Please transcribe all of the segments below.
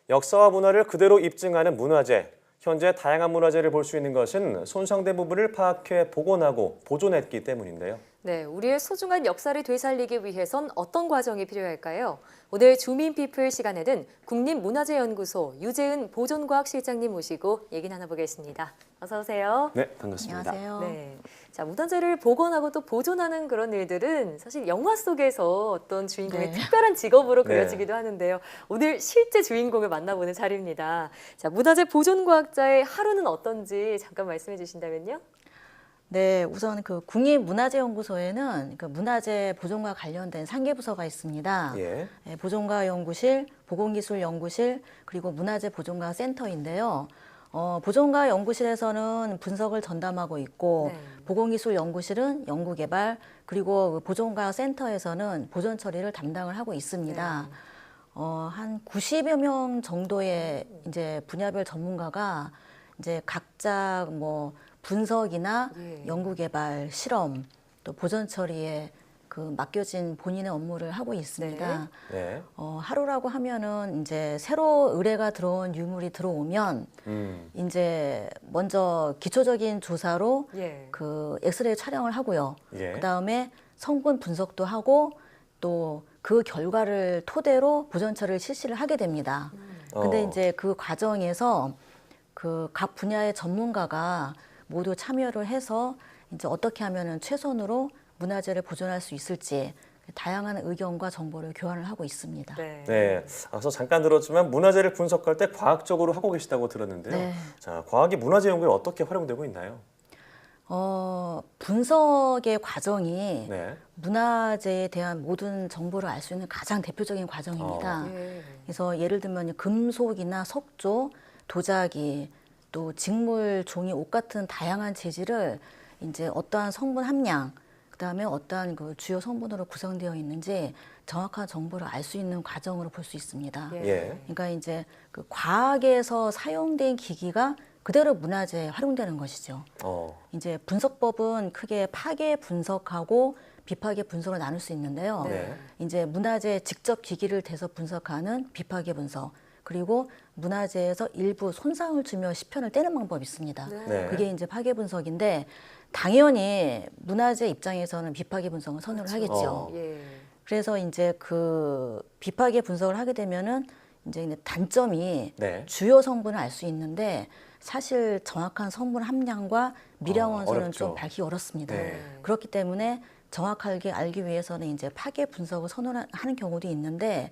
역사와 문화를 그대로 입증하는 문화재. 현재 다양한 문화재를 볼 수 있는 것은 손상된 부분을 파악해 복원하고 보존했기 때문인데요. 네, 우리의 소중한 역사를 되살리기 위해선 어떤 과정이 필요할까요? 오늘 주민피플 시간에는 국립문화재연구소 유재은 보존과학실장님 모시고 얘기 나눠보겠습니다. 어서 오세요. 네, 반갑습니다. 안녕하세요. 네, 자, 문화재를 복원하고 또 보존하는 그런 일들은 사실 영화 속에서 어떤 주인공의 네. 특별한 직업으로 네. 그려지기도 하는데요. 오늘 실제 주인공을 만나보는 자리입니다. 자, 문화재 보존과학자의 하루는 어떤지 잠깐 말씀해 주신다면요. 네, 우선 그 국립문화재연구소에는 그 문화재 보존과 관련된 3개 부서가 있습니다. 예. 네, 보존과 연구실, 보건기술 연구실, 그리고 문화재 보존과 센터인데요. 보존과 연구실에서는 분석을 전담하고 있고, 네. 보건기술 연구실은 연구개발, 그리고 그 보존과 센터에서는 보존 처리를 담당을 하고 있습니다. 네. 한 90여 명 정도의 이제 분야별 전문가가 이제 각자 뭐 분석이나 예. 연구개발, 실험, 또 보존 처리에 그 맡겨진 본인의 업무를 하고 있습니다. 네. 하루라고 하면은 이제 새로 의뢰가 들어온 유물이 들어오면 이제 먼저 기초적인 조사로 예. 그 엑스레이 촬영을 하고요. 예. 그다음에 성분 분석도 하고 또 그 결과를 토대로 보존 처리를 실시를 하게 됩니다. 근데 이제 그 과정에서 그 각 분야의 전문가가 모두 참여를 해서 이제 어떻게 하면은 최선으로 문화재를 보존할 수 있을지 다양한 의견과 정보를 교환을 하고 있습니다. 네. 네. 앞서 잠깐 들었지만 문화재를 분석할 때 과학적으로 하고 계시다고 들었는데요. 네. 자, 과학이 문화재 연구에 어떻게 활용되고 있나요? 분석의 과정이 네. 문화재에 대한 모든 정보를 알 수 있는 가장 대표적인 과정입니다. 예. 그래서 예를 들면 금속이나 석조, 도자기, 또 직물, 종이, 옷 같은 다양한 재질을 이제 어떠한 성분 함량, 그다음에 어떠한 그 주요 성분으로 구성되어 있는지 정확한 정보를 알 수 있는 과정으로 볼 수 있습니다. 예. 예. 그러니까 이제 그 과학에서 사용된 기기가 그대로 문화재에 활용되는 것이죠. 이제 분석법은 크게 파괴 분석하고 비파괴 분석을 나눌 수 있는데요. 네. 이제 문화재에 직접 기기를 대서 분석하는 비파괴 분석, 그리고 문화재에서 일부 손상을 주며 시편을 떼는 방법이 있습니다. 네. 그게 이제 파괴 분석인데 당연히 문화재 입장에서는 비파괴 분석을 선호를 하겠죠. 예. 그래서 이제 그 비파괴 분석을 하게 되면은 이제 단점이 네. 주요 성분을 알 수 있는데 사실 정확한 성분 함량과 미량 원소는 어렵죠. 좀 밝히기 어렵습니다. 네. 그렇기 때문에 정확하게 알기 위해서는 이제 파괴 분석을 선호하는 경우도 있는데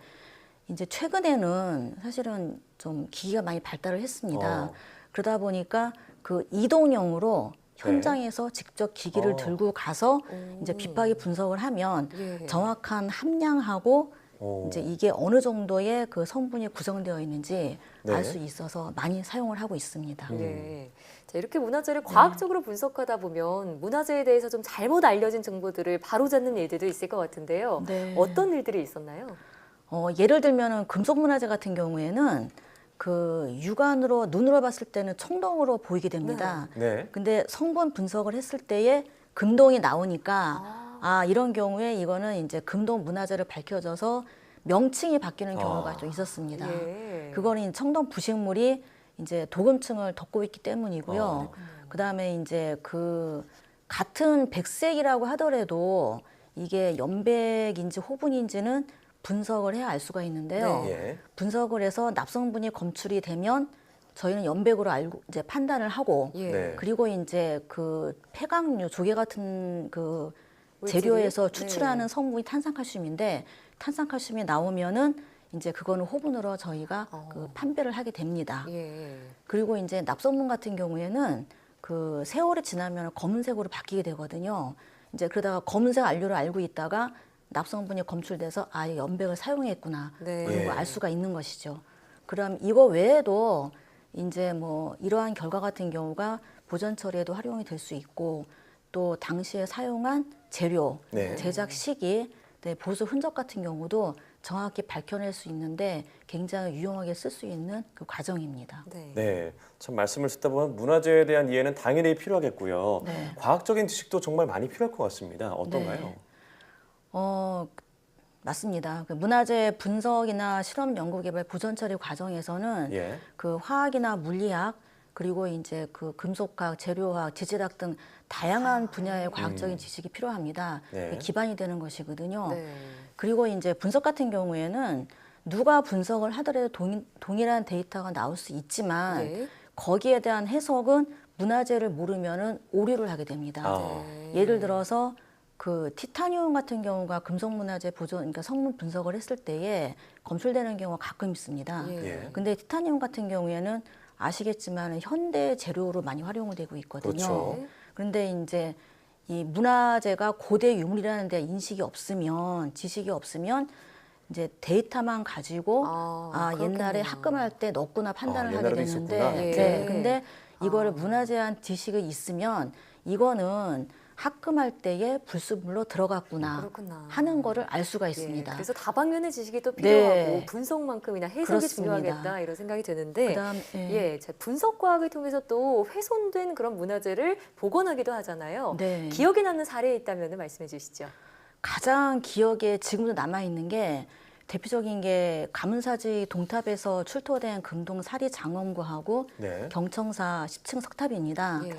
이제 최근에는 사실은 좀 기기가 많이 발달을 했습니다. 그러다 보니까 그 이동형으로 현장에서 직접 기기를 들고 가서 이제 비파괴 분석을 하면 예. 정확한 함량하고 오. 이제 이게 어느 정도의 그 성분이 구성되어 있는지 네. 알 수 있어서 많이 사용을 하고 있습니다. 예. 자, 이렇게 문화재를 과학적으로 분석하다 보면 문화재에 대해서 좀 잘못 알려진 정보들을 바로잡는 일들도 있을 것 같은데요. 네. 어떤 일들이 있었나요? 예를 들면은 금속 문화재 같은 경우에는 그 육안으로 눈으로 봤을 때는 청동으로 보이게 됩니다. 네. 근데 성분 분석을 했을 때에 금동이 나오니까 이런 경우에 이거는 이제 금동 문화재를 밝혀져서 명칭이 바뀌는 경우가 좀 있었습니다. 예. 그거는 청동 부식물이 이제 도금층을 덮고 있기 때문이고요. 그다음에 이제 그 같은 백색이라고 하더라도 이게 연백인지 호분인지는 분석을 해야 알 수가 있는데요. 네. 예. 분석을 해서 납성분이 검출이 되면 저희는 연백으로 알고 이제 판단을 하고 예. 네. 그리고 이제 그 폐강류 조개 같은 그 물질이? 재료에서 네. 추출하는 성분이 탄산칼슘인데 탄산칼슘이 나오면은 이제 그거는 호분으로 저희가 그 판별을 하게 됩니다. 예. 그리고 이제 납성분 같은 경우에는 그 세월이 지나면 검은색으로 바뀌게 되거든요. 이제 그러다가 검은색 안료를 알고 있다가 납성분이 검출돼서 연백을 사용했구나. 네. 그런 예. 걸 알 수가 있는 것이죠. 그럼 이거 외에도 이제 뭐 이러한 결과 같은 경우가 보존 처리에도 활용이 될 수 있고 또 당시에 사용한 재료, 네. 제작 시기, 보수 흔적 같은 경우도 정확히 밝혀낼 수 있는데 굉장히 유용하게 쓸 수 있는 그 과정입니다. 네. 네. 참 말씀을 듣다 보면 문화재에 대한 이해는 당연히 필요하겠고요. 네. 과학적인 지식도 정말 많이 필요할 것 같습니다. 어떤가요? 네. 맞습니다. 그 문화재 분석이나 실험 연구 개발 보존 처리 과정에서는 예. 그 화학이나 물리학 그리고 이제 그 금속학, 재료학, 지질학 등 다양한 분야의 과학적인 지식이 필요합니다. 네. 이게 기반이 되는 것이거든요. 네. 그리고 이제 분석 같은 경우에는 누가 분석을 하더라도 동일한 데이터가 나올 수 있지만 네. 거기에 대한 해석은 문화재를 모르면은 오류를 하게 됩니다. 아. 예를 들어서 그 티타늄 같은 경우가 금속 문화재 보존, 그러니까 성분 분석을 했을 때에 검출되는 경우가 가끔 있습니다. 예. 근데 티타늄 같은 경우에는 아시겠지만 현대 재료로 많이 활용되고 있거든요. 그렇죠. 그런데 이제 이 문화재가 고대 유물이라는 데 인식이 없으면, 지식이 없으면 이제 데이터만 가지고 옛날에 그렇겠네요. 합금할 때 넣었구나 판단을 하게 옛날에도 되는데, 있었구나. 예. 네, 근데 이거를 문화재한 지식이 있으면 이거는 합금할 때에 불순물로 들어갔구나 그렇구나. 하는 거를 알 수가 예, 있습니다. 그래서 다방면의 지식이 또 필요하고 네. 분석만큼이나 해석이 그렇습니다. 중요하겠다 이런 생각이 드는데 그다음 예, 자, 분석 과학을 통해서 또 훼손된 그런 문화재를 복원하기도 하잖아요. 네. 기억에 남는 사례 있다면 말씀해 주시죠. 가장 기억에 지금도 남아 있는 게 대표적인 게 가문사지 동탑에서 출토된 금동 사리 장엄구하고 네. 경청사 10층 석탑입니다. 예.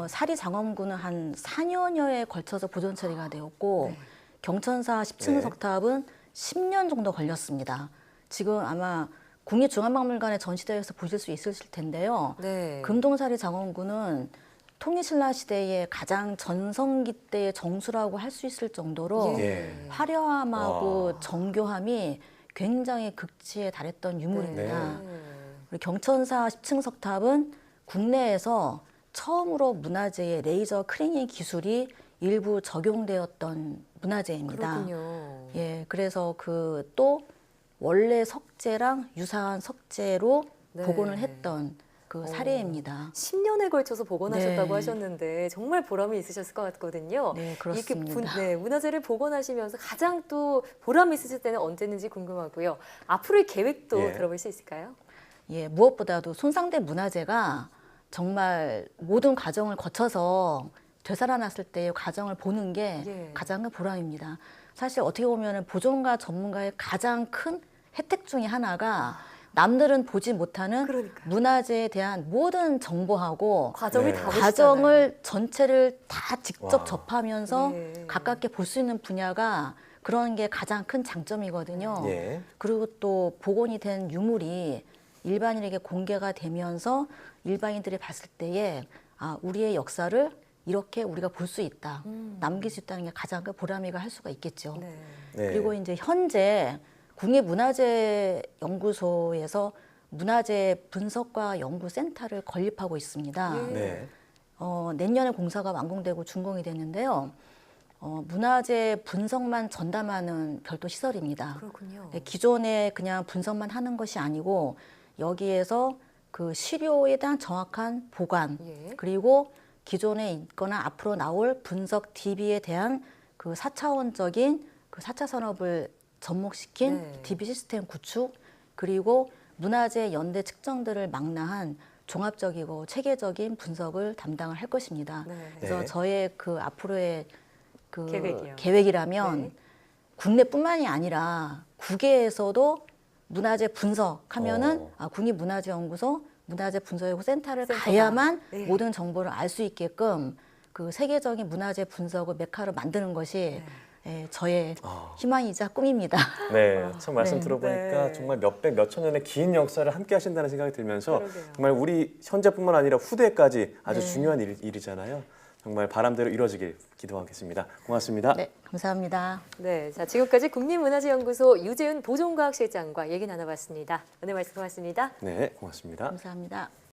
사리 장엄구는 한 4년여에 걸쳐서 보존 처리가 되었고 네. 경천사 10층 네. 석탑은 10년 정도 걸렸습니다. 지금 아마 국립중앙박물관에 전시되어서 보실 수 있을 텐데요. 네. 금동사리 장엄구는 통일신라 시대의 가장 전성기 때의 정수라고 할 수 있을 정도로 예. 화려함하고 와. 정교함이 굉장히 극치에 달했던 유물입니다. 네. 그리고 경천사 10층 석탑은 국내에서 처음으로 문화재의 레이저 클리닝 기술이 일부 적용되었던 문화재입니다. 그렇군요. 예, 그래서 그 또 원래 석재랑 유사한 석재로 네. 복원을 했던 그 사례입니다. 10년에 걸쳐서 복원하셨다고 네. 하셨는데 정말 보람이 있으셨을 것 같거든요. 네, 이렇게 그렇습니다. 문화재를 복원하시면서 가장 또 보람이 있으실 때는 언제인지 궁금하고요. 앞으로의 계획도 예. 들어볼 수 있을까요? 예, 무엇보다도 손상된 문화재가 정말 모든 과정을 거쳐서 되살아났을 때의 과정을 보는 게 예. 가장 큰 보람입니다. 사실 어떻게 보면 보존가 전문가의 가장 큰 혜택 중에 하나가 남들은 보지 못하는 그러니까요. 문화재에 대한 모든 정보하고 과정을 네. 다 보시잖아요. 과정을 전체를 다 직접 와. 접하면서 네. 가깝게 볼 수 있는 분야가 그런 게 가장 큰 장점이거든요. 예. 그리고 또 복원이 된 유물이 일반인에게 공개가 되면서 일반인들이 봤을 때에 우리의 역사를 이렇게 우리가 볼 수 있다, 남길 수 있다는 게 가장 큰 보람이가 할 수가 있겠죠. 네. 네. 그리고 이제 현재 국립문화재연구소에서 문화재 분석과 연구센터를 건립하고 있습니다. 예. 네. 내년에 공사가 완공되고 준공이 됐는데요. 문화재 분석만 전담하는 별도 시설입니다. 그렇군요. 네, 기존에 그냥 분석만 하는 것이 아니고 여기에서 그 시료에 대한 정확한 보관 예. 그리고 기존에 있거나 앞으로 나올 분석 DB에 대한 그 4차원적인 그 4차 산업을 접목시킨 네. DB 시스템 구축 그리고 문화재 연대 측정들을 망라한 종합적이고 체계적인 분석을 담당을 할 것입니다. 네. 그래서 네. 저의 그 앞으로의 그 계획이요. 계획이라면 네. 국내뿐만이 아니라 국외에서도 문화재 분석하면은 국립문화재연구소 문화재 분석연구센터를 센터가. 가야만 네. 모든 정보를 알 수 있게끔 그 세계적인 문화재 분석을 메카로 만드는 것이 저의 희망이자 꿈입니다. 네, 참 말씀 네. 들어보니까 네. 정말 몇백, 몇천 년의 긴 역사를 함께 하신다는 생각이 들면서 그러게요. 정말 우리 현재뿐만 아니라 후대까지 아주 네. 중요한 일이잖아요. 정말 바람대로 이루어지길 기도하겠습니다. 고맙습니다. 네, 감사합니다. 네, 자 지금까지 국립문화재연구소 유재은 보존과학실장과 얘기 나눠봤습니다. 오늘 말씀 고맙습니다. 네, 고맙습니다. 감사합니다.